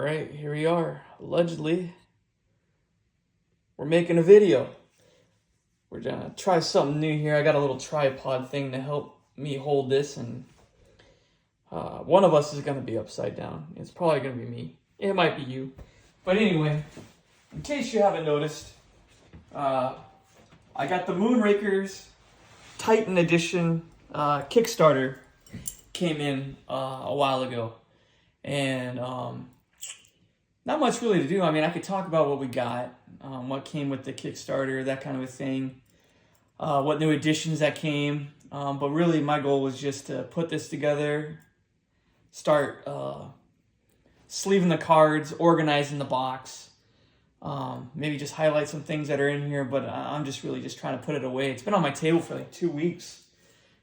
right, here we are. Allegedly, we're making a video. We're gonna try something new here. I got a little tripod thing to help me hold this, and one of us is gonna be upside down. It's probably gonna be me. It might be you. But anyway, in case you haven't noticed, I got the Moonrakers Titan Edition Kickstarter came in a while ago. And not much really to do. I mean, I could talk about what we got, what came with the Kickstarter, that kind of a thing, what new additions that came. But really, my goal was just to put this together, start sleeving the cards, organizing the box, maybe just highlight some things that are in here. But I'm just really just trying to put it away. It's been on my table for like 2 weeks,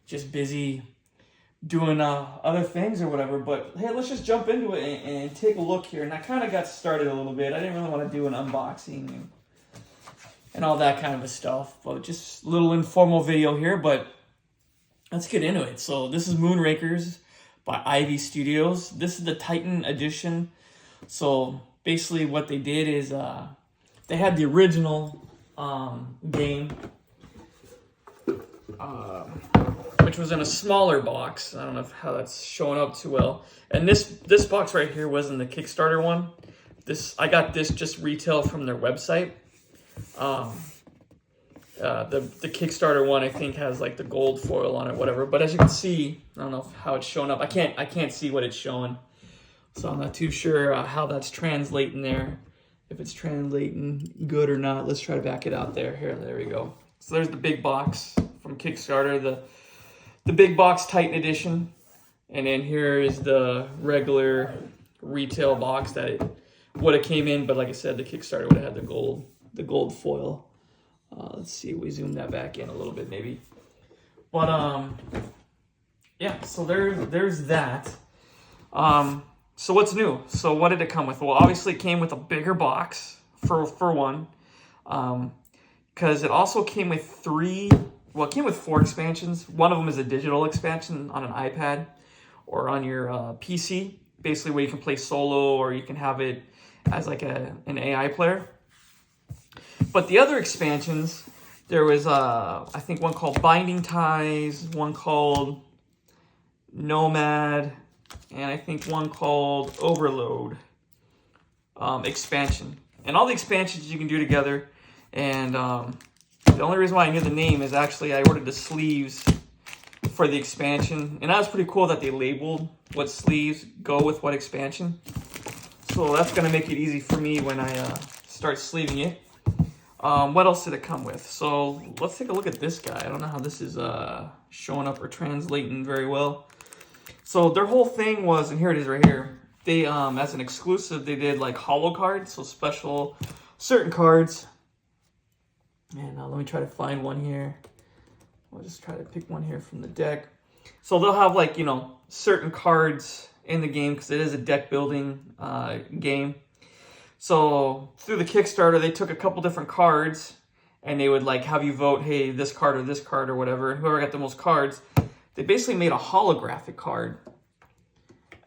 just busy doing other things or whatever. But hey, let's just jump into it and take a look here. And I kind of got started a little bit. I didn't really want to do an unboxing and all that kind of stuff, but just a little informal video here. But let's get into it. So this is Moonrakers by Ivy Studios. This is the Titan Edition. So basically what they did is they had the original game, which was in a smaller box. I don't know how that's showing up too well. And this box right here was in the Kickstarter one. I got this just retail from their website. The Kickstarter one I think has like the gold foil on it, whatever. But as you can see, I don't know how it's showing up. I can't see what it's showing, so I'm not too sure how that's translating there. If it's translating good or not. Let's try to back it out there. There we go. So there's the big box from Kickstarter, the big box Titan Edition, and then here is the regular retail box that it would have came in, but like I said, the Kickstarter would have had the gold foil. Let's see if we zoom that back in a little bit maybe. But yeah, so there's that. So what's new? So what did it come with? Well, obviously it came with a bigger box for one, because it also came with it came with 4 expansions. One of them is a digital expansion on an iPad or on your PC, basically where you can play solo or you can have it as like an AI player. But the other expansions, there was I think one called Binding Ties, one called Nomad, and I think one called Overload expansion. And all the expansions you can do together. And the only reason why I knew the name is actually I ordered the sleeves for the expansion. And that was pretty cool that they labeled what sleeves go with what expansion. So that's going to make it easy for me when I start sleeving it. What else did it come with? So let's take a look at this guy. I don't know how this is showing up or translating very well. So their whole thing was, and here it is right here. They, as an exclusive, they did like holo cards, so special certain cards. And let me try to find one here. I'll just try to pick one here from the deck. So they'll have like, certain cards in the game because it is a deck building game. So through the Kickstarter, they took a couple different cards and they would like have you vote, hey, this card or whatever. And whoever got the most cards, they basically made a holographic card.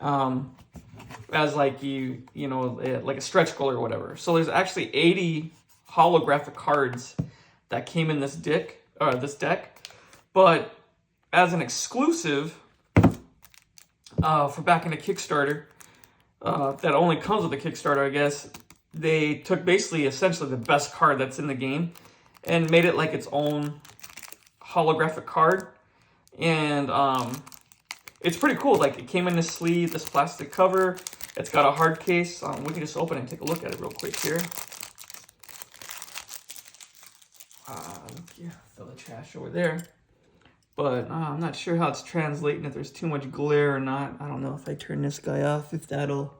As like like a stretch goal or whatever. So there's actually 80 holographic cards that came in this deck. But as an exclusive for back in the Kickstarter, that only comes with the Kickstarter, I guess, they took basically essentially the best card that's in the game and made it like its own holographic card. And it's pretty cool. Like it came in this sleeve, this plastic cover. It's got a hard case. We can just open it and take a look at it real quick here. Yeah, throw the trash over there. But I'm not sure how it's translating, if there's too much glare or not. I don't know if I turn this guy off, if that'll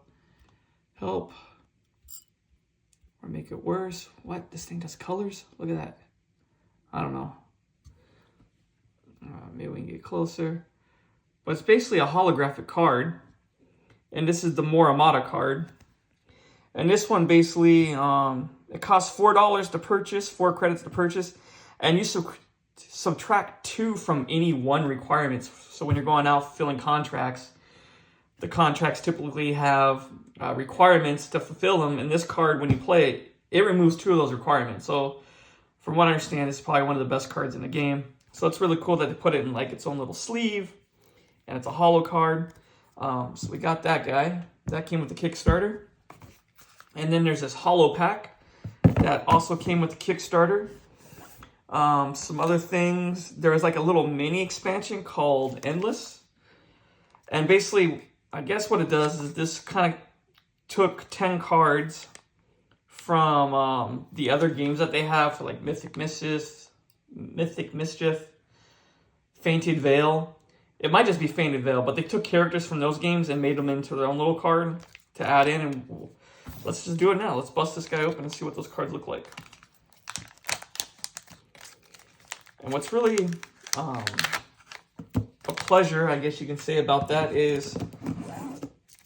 help. Or make it worse. What? This thing does colors? Look at that. I don't know. Maybe we can get closer. But it's basically a holographic card. And this is the Moramata card. And this one basically, it costs $4 to purchase, 4 credits to purchase. And you subtract 2 from any one requirement. So when you're going out filling contracts, the contracts typically have requirements to fulfill them. And this card, when you play it, it removes 2 of those requirements. So from what I understand, it's probably one of the best cards in the game. So it's really cool that they put it in like its own little sleeve, and it's a holo card. So we got that guy. That came with the Kickstarter. And then there's this holo pack that also came with the Kickstarter. Some other things. There was like a little mini expansion called Endless. And basically, I guess what it does is this kind of took 10 cards from the other games that they have for like Mythic Mischief, Fainted Veil. It might just be Fainted Veil, but they took characters from those games and made them into their own little card to add in. And let's just do it now. Let's bust this guy open and see what those cards look like. And what's really a pleasure, I guess you can say, about that is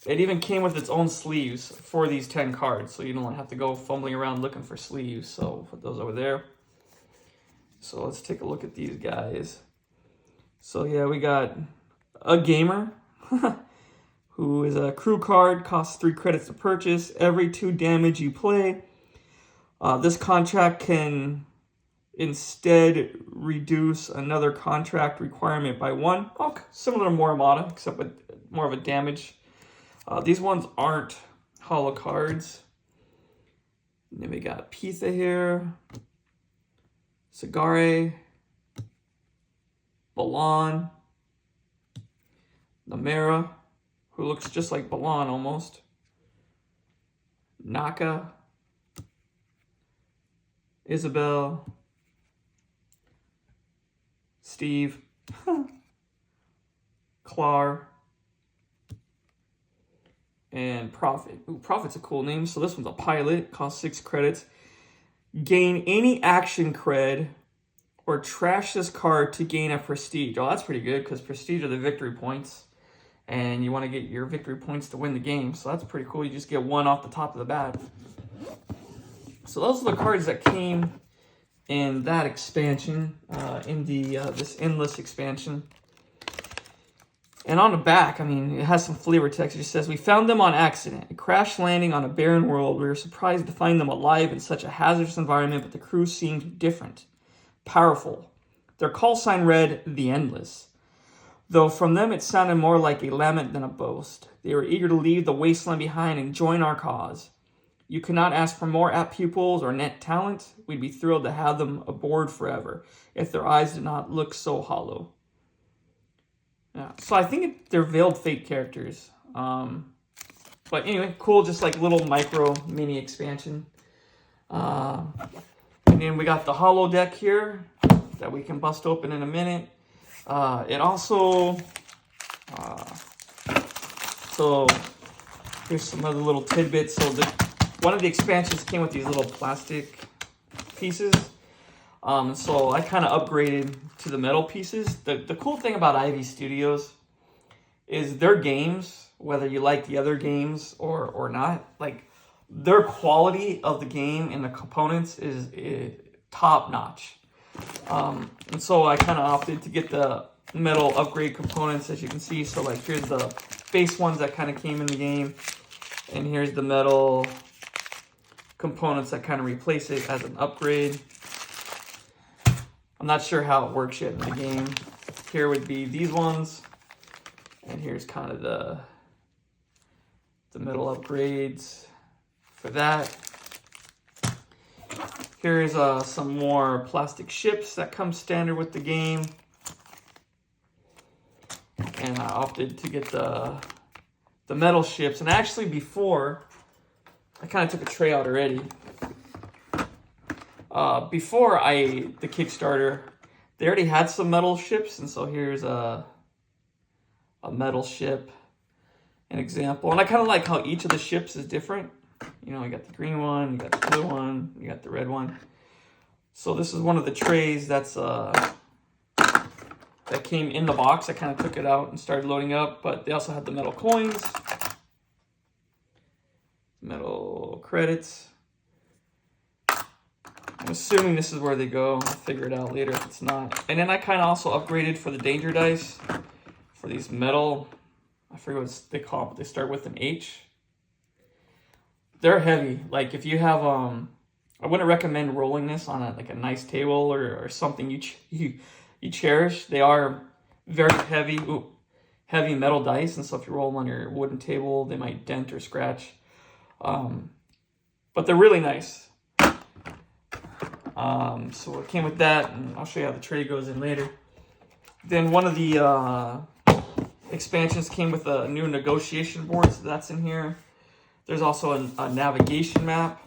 it even came with its own sleeves for these 10 cards, so you don't have to go fumbling around looking for sleeves. So we'll put those over there. So let's take a look at these guys. So yeah, we got a gamer, who is a crew card, costs 3 credits to purchase. Every 2 damage you play, this contract can instead reduce another contract requirement by 1. Oh, similar to Moramata, except with more of a damage. These ones aren't holo cards. And then we got Pitha here, Sagare, Balan, Namera, who looks just like Balan almost, Naka, Isabel, Steve, Clar, and Prophet. Ooh, Prophet's a cool name. So this one's a pilot, costs 6 credits. Gain any action cred or trash this card to gain a prestige. Oh, that's pretty good, because prestige are the victory points. And you want to get your victory points to win the game. So that's pretty cool. You just get 1 off the top of the bat. So those are the cards that came in that expansion, in the this Endless expansion. And on the back, I mean, it has some flavor text. It says, "We found them on accident. A crash landing on a barren world. We were surprised to find them alive in such a hazardous environment, but the crew seemed different, powerful. Their call sign read, 'The Endless.' Though from them it sounded more like a lament than a boast. They were eager to leave the wasteland behind and join our cause. You could not ask for more apt pupils or net talent. We'd be thrilled to have them aboard forever, if their eyes did not look so hollow." Yeah, so I think they're Veiled Fate characters. But anyway, cool, just like little micro mini expansion. And then we got the holo deck here that we can bust open in a minute. It also, so here's some other little tidbits. So one of the expansions came with these little plastic pieces. So I kind of upgraded to the metal pieces. The cool thing about Ivy Studios is their games, whether you like the other games or not, like their quality of the game and the components is top notch. And so I kind of opted to get the metal upgrade components, as you can see. So like here's the base ones that kind of came in the game, and here's the metal components that kind of replace it as an upgrade. I'm not sure how it works yet in the game. Here would be these ones, and here's kind of the metal upgrades for that. Here's some more plastic ships that come standard with the game. And I opted to get the metal ships. And actually before, I kind of took a tray out already. Before the Kickstarter, they already had some metal ships. And so here's a metal ship, an example. And I kind of like how each of the ships is different. You know, you got the green one, you got the blue one, you got the red one. So this is one of the trays that's that came in the box. I kind of took it out and started loading up, but they also had the metal coins, metal credits. I'm assuming this is where they go. I'll figure it out later if it's not. And then I kind of also upgraded for the danger dice for these metal, I forget what they call it, but they start with an H. they're heavy. Like if you have I wouldn't recommend rolling this on a nice table or something you cherish. They are very heavy. Ooh, heavy metal dice, and so if you roll them on your wooden table, they might dent or scratch. But they're really nice. So it came with that, and I'll show you how the tray goes in later. Then one of the expansions came with a new negotiation board, so that's in here. There's also a navigation map.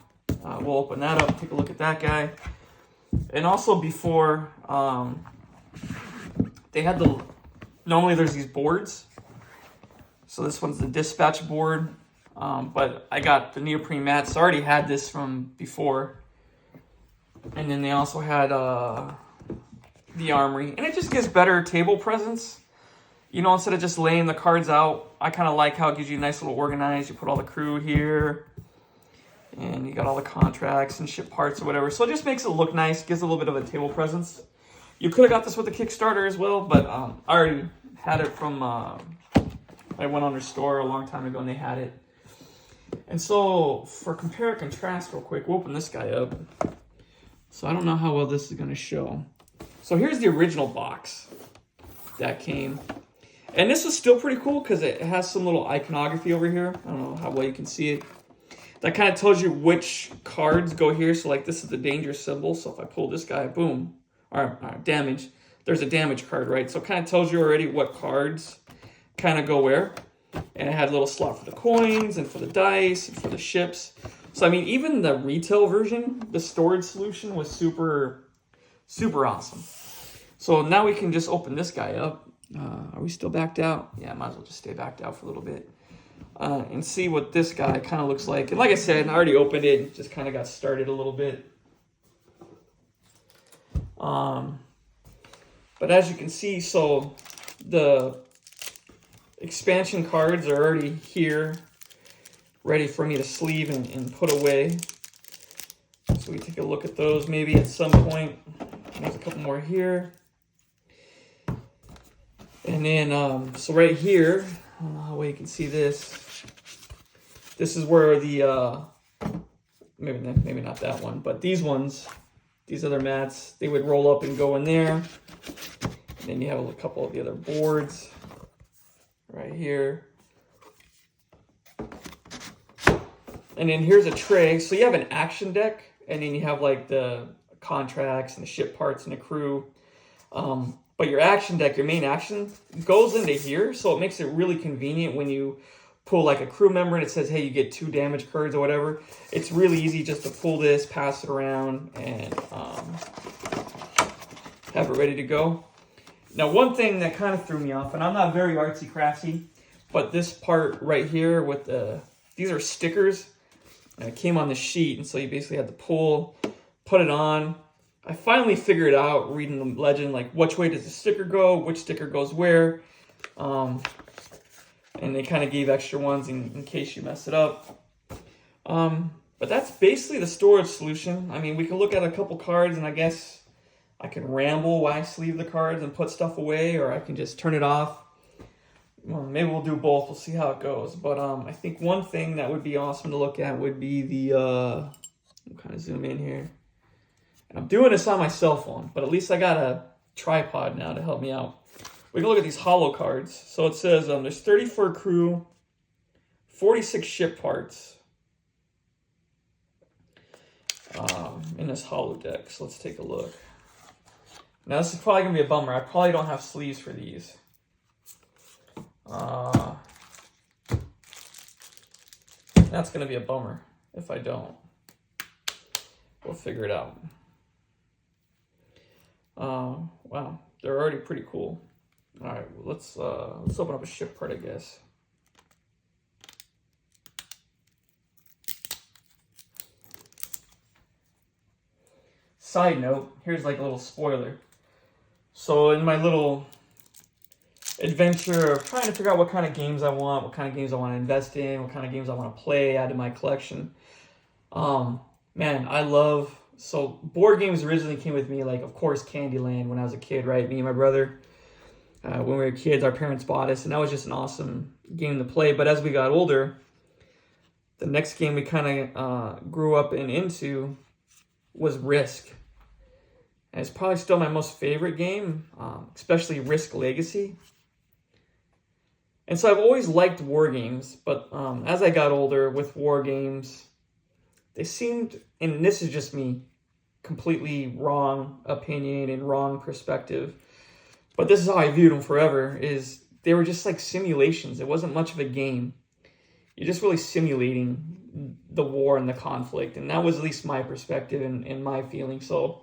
We'll open that up, take a look at that guy. And also before, they had normally there's these boards. So this one's the dispatch board, but I got the neoprene mats. I already had this from before. And then they also had the armory. And it just gives better table presence. You know, instead of just laying the cards out, I kind of like how it gives you a nice little organized. You put all the crew here. And you got all the contracts and ship parts or whatever. So it just makes it look nice. Gives a little bit of a table presence. You could have got this with the Kickstarter as well. But I already had it from... I went on their store a long time ago and they had it. And so for compare and contrast real quick, we'll open this guy up. So I don't know how well this is going to show. So here's the original box that came. And this is still pretty cool because it has some little iconography over here. I don't know how well you can see it. That kind of tells you which cards go here. So like this is the danger symbol. So if I pull this guy, boom, or damage. There's a damage card, right? So it kind of tells you already what cards kind of go where. And it had a little slot for the coins and for the dice and for the ships. So, I mean, even the retail version, the storage solution was super, super awesome. So now we can just open this guy up. Are we still backed out? Yeah, might as well just stay backed out for a little bit. And see what this guy kind of looks like. And like I said, I already opened it. Just kind of got started a little bit. But as you can see, so the expansion cards are already here, ready for me to sleeve and put away. So we take a look at those maybe at some point. There's a couple more here. And then, so right here, I don't know how well you can see this. This is where the, maybe not that one, but these ones, these other mats, they would roll up and go in there. And then you have a couple of the other boards right here. And then here's a tray. So you have an action deck, and then you have like the contracts and the ship parts and the crew. But your action deck, your main action, goes into here. So it makes it really convenient when you pull like a crew member and it says, hey, you get 2 damage cards or whatever. It's really easy just to pull this, pass it around, and have it ready to go. Now, one thing that kind of threw me off, and I'm not very artsy crafty, but this part right here with these are stickers, and it came on the sheet, and so you basically had to pull, put it on. I finally figured out, reading the legend, like which way does the sticker go, which sticker goes where, and they kind of gave extra ones in case you mess it up. But that's basically the storage solution. I mean, we can look at a couple cards, and I guess I can ramble while I sleeve the cards and put stuff away, or I can just turn it off. Well, maybe we'll do both. We'll see how it goes. But I think one thing that would be awesome to look at would be the... I'll kind of zoom in here. And I'm doing this on my cell phone, but at least I got a tripod now to help me out. We can look at these holo cards. So it says there's 34 crew, 46 ship parts in this holo deck. So let's take a look. Now this is probably going to be a bummer. I probably don't have sleeves for these. That's going to be a bummer if I don't. We'll figure it out. Wow, they're already pretty cool. All right, let's open up a ship part, I guess. Side note, here's like a little spoiler. So in my little adventure of trying to figure out what kind of games I want, what kind of games I want to invest in, what kind of games I want to play, add to my collection. Man, I love... So board games originally came with me, like, of course, Candyland when I was a kid, right? Me and my brother, when we were kids, our parents bought us, and that was just an awesome game to play. But as we got older, the next game we kind of grew up and into was Risk. And it's probably still my most favorite game, especially Risk Legacy. And so I've always liked war games, but as I got older with war games, they seemed, and this is just me, completely wrong opinion and wrong perspective, but this is how I viewed them forever, is they were just like simulations. It wasn't much of a game. You're just really simulating the war and the conflict, and that was at least my perspective and my feeling. So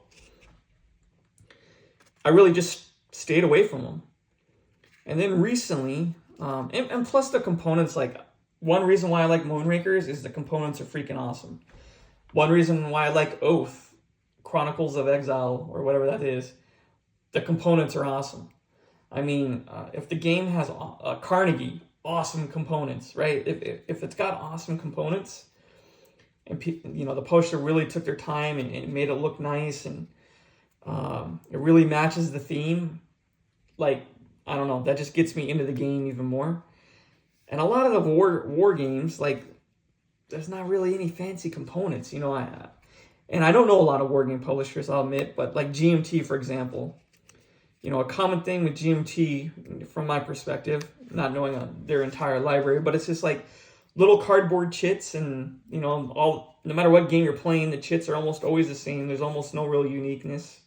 I really just stayed away from them. And then recently, and plus the components, like one reason why I like Moonrakers is the components are freaking awesome. One reason why I like Oath, Chronicles of Exile, or whatever that is, the components are awesome. I mean, if the game has Carnegie, awesome components, right? If it's got awesome components, and the poster really took their time and made it look nice, and it really matches the theme, like, I don't know, that just gets me into the game even more. And a lot of the war games, like, there's not really any fancy components, and I don't know a lot of war game publishers, I'll admit, but like GMT, for example, a common thing with GMT, from my perspective, not knowing their entire library, but it's just like little cardboard chits, and no matter what game you're playing, the chits are almost always the same. There's almost no real uniqueness.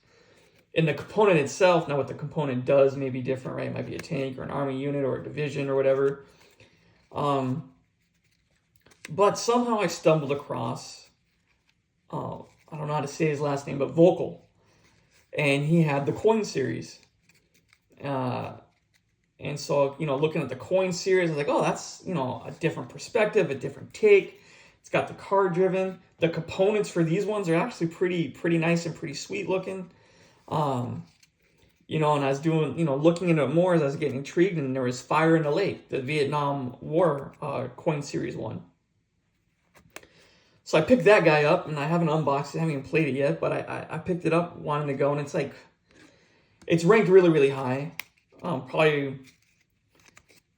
And the component itself, now what the component does may be different, right? It might be a tank or an army unit or a division or whatever. But somehow I stumbled across, I don't know how to say his last name, but Vocal. And he had the coin series. And so, looking at the coin series, I was like, oh, that's, a different perspective, a different take. It's got the card driven. The components for these ones are actually pretty nice and pretty sweet looking. And I was doing, looking into it more as I was getting intrigued, and there was Fire in the Lake, the Vietnam War coin series one. So I picked that guy up, and I haven't unboxed it, I haven't even played it yet, but I picked it up, wanting to go, and it's ranked really, really high. Probably,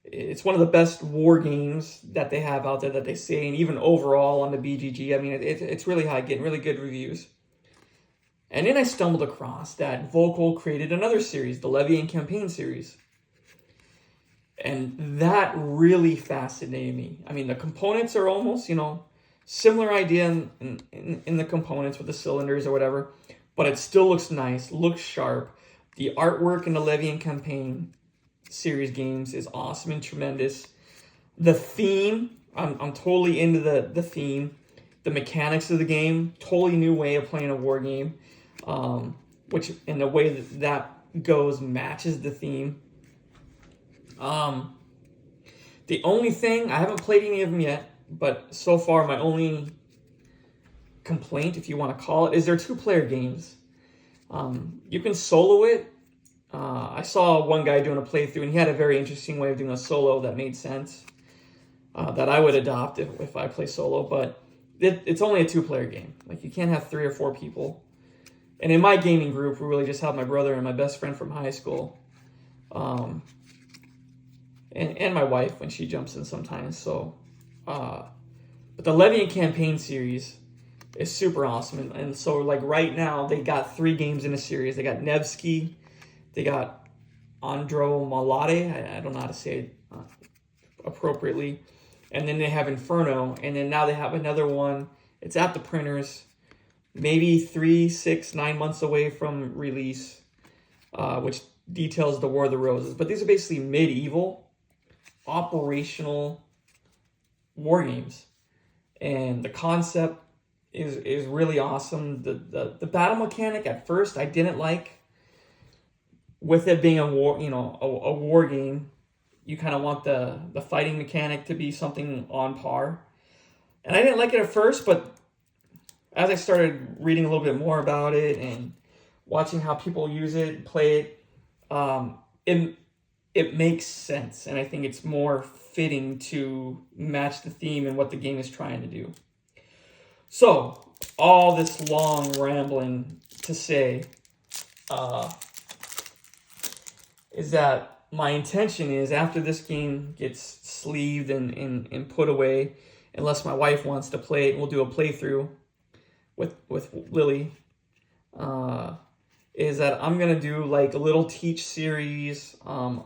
it's one of the best war games that they have out there that they say, and even overall on the BGG, I mean, it's really high, getting really good reviews. And then I stumbled across that Vocal created another series, the Levian Campaign series. And that really fascinated me. I mean, the components are almost, similar idea in the components with the cylinders or whatever, but it still looks nice, looks sharp. The artwork in the Levian Campaign series games is awesome and tremendous. The theme, I'm totally into the theme. The mechanics of the game, totally new way of playing a war game. Which in the way that goes matches the theme. The only thing, I haven't played any of them yet, but so far my only complaint, if you want to call it, is they're 2-player games. You can solo it. I saw one guy doing a playthrough, and he had a very interesting way of doing a solo that made sense, that I would adopt if I play solo, but it's only a 2-player game. Like, you can't have 3 or 4 people. And in my gaming group, we really just have my brother and my best friend from high school. And my wife when she jumps in sometimes. So, but the Levian Campaign series is super awesome. And so, like, right now, they got 3 games in a series. They got Nevsky, they got Andro Malate, I don't know how to say it appropriately. And then they have Inferno. And then now they have another one. It's at the printers. Maybe 3, 6, 9 months away from release, which details the War of the Roses. But these are basically medieval, operational war games. And the concept is really awesome. The battle mechanic at first I didn't like. With it being a war, a war game, you kind of want the fighting mechanic to be something on par. And I didn't like it at first, but as I started reading a little bit more about it and watching how people use it, play it, it makes sense. And I think it's more fitting to match the theme and what the game is trying to do. So, all this long rambling to say is that my intention is, after this game gets sleeved and put away, unless my wife wants to play it. We'll do a playthrough with Lily. Is that I'm gonna do like a little teach series, a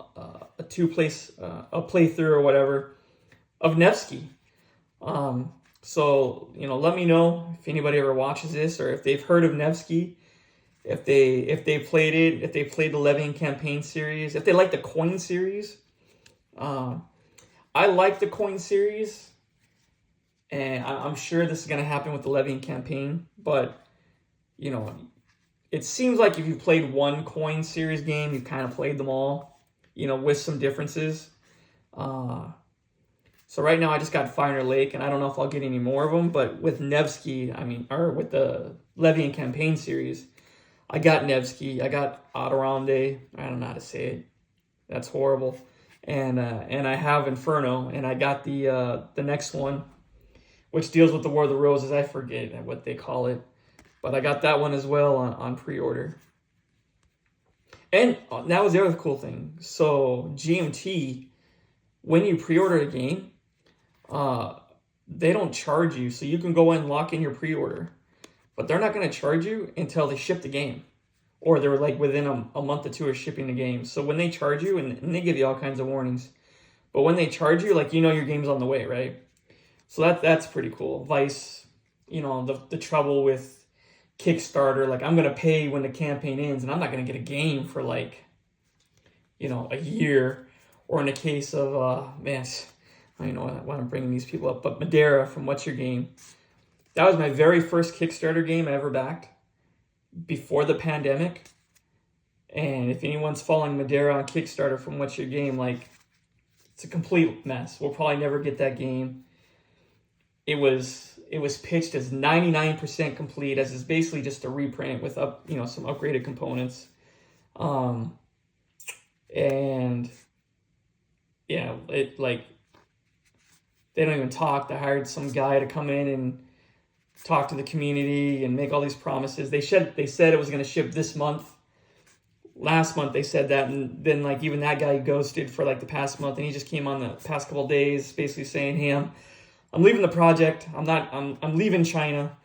playthrough or whatever of Nevsky. So let me know if anybody ever watches this or if they've heard of Nevsky, if they played it, if they played the Levian campaign series, if they like the coin series. I like the coin series, and I'm sure this is gonna happen with the Levian campaign, but it seems like if you played one coin series game, you've kind of played them all, with some differences. So right now I just got Fire Lake, and I don't know if I'll get any more of them, but with Nevsky, or with the Levian campaign series, I got Nevsky, I got Adirondé, I don't know how to say it, that's horrible, and I have Inferno, and I got the next one, which deals with the War of the Roses. I forget what they call it, but I got that one as well on pre-order. And that was the other cool thing. So GMT, when you pre-order a game, they don't charge you. So you can go in and lock in your pre-order, but they're not going to charge you until they ship the game, or they're like within a month or two of shipping the game. So when they charge you, and they give you all kinds of warnings, but when they charge you, like, your game's on the way, right? So that's pretty cool. Vice, the trouble with Kickstarter, like, I'm going to pay when the campaign ends, and I'm not going to get a game for like, a year. Or in the case of, man, I don't know why I'm bringing these people up, but Madeira from What's Your Game. That was my very first Kickstarter game I ever backed before the pandemic. And if anyone's following Madeira on Kickstarter from What's Your Game, like, it's a complete mess. We'll probably never get that game. It was pitched as 99% complete, as is basically just a reprint with some upgraded components. And yeah, it, like, they don't even talk. They hired some guy to come in and talk to the community and make all these promises. They said it was going to ship this month. Last month they said that, and then like even that guy ghosted for like the past month, and he just came on the past couple of days basically saying, "Hey, I'm leaving the project. I'm leaving China.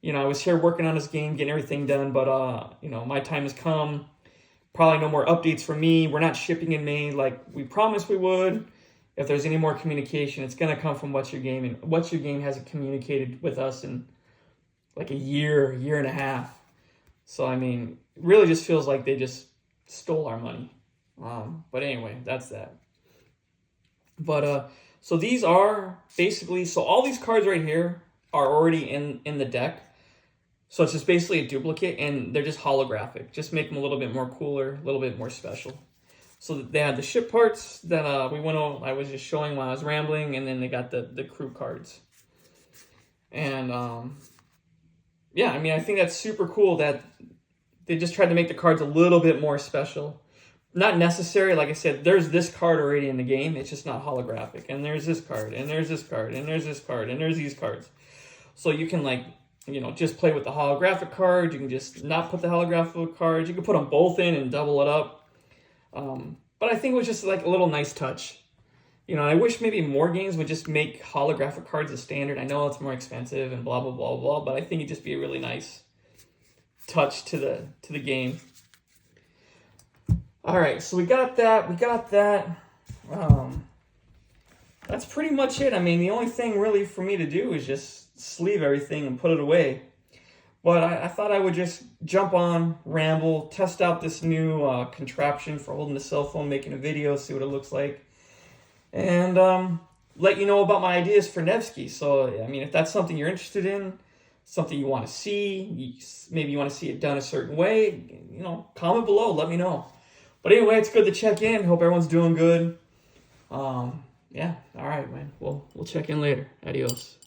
I was here working on this game, getting everything done, but my time has come. Probably no more updates from me. We're not shipping in May like we promised we would. If there's any more communication, it's going to come from What's Your Game. And What's Your Game hasn't communicated with us in like a year and a half. So, I mean, it really just feels like they just stole our money. But anyway, that's that. But, so these are basically, so all these cards right here are already in the deck. So it's just basically a duplicate, and they're just holographic. Just make them a little bit more cooler, a little bit more special. So they had the ship parts that I was just showing while I was rambling, and then they got the crew cards. And yeah, I mean, I think that's super cool that they just tried to make the cards a little bit more special. Not necessary, like I said, there's this card already in the game, it's just not holographic. And there's this card, and there's this card, and there's this card, and there's these cards. So you can just play with the holographic card, you can just not put the holographic cards, you can put them both in and double it up. But I think it was just like a little nice touch. I wish maybe more games would just make holographic cards a standard. I know it's more expensive and blah, blah, blah, blah, but I think it'd just be a really nice touch to the game. All right, so we got that. That's pretty much it. I mean, the only thing really for me to do is just sleeve everything and put it away. But I thought I would just jump on, ramble, test out this new contraption for holding the cell phone, making a video, see what it looks like, and let you know about my ideas for Nevsky. So, I mean, if that's something you're interested in, something you want to see, maybe you want to see it done a certain way, comment below, let me know. But anyway, it's good to check in. Hope everyone's doing good. Yeah, all right, man. We'll check in later. Adios.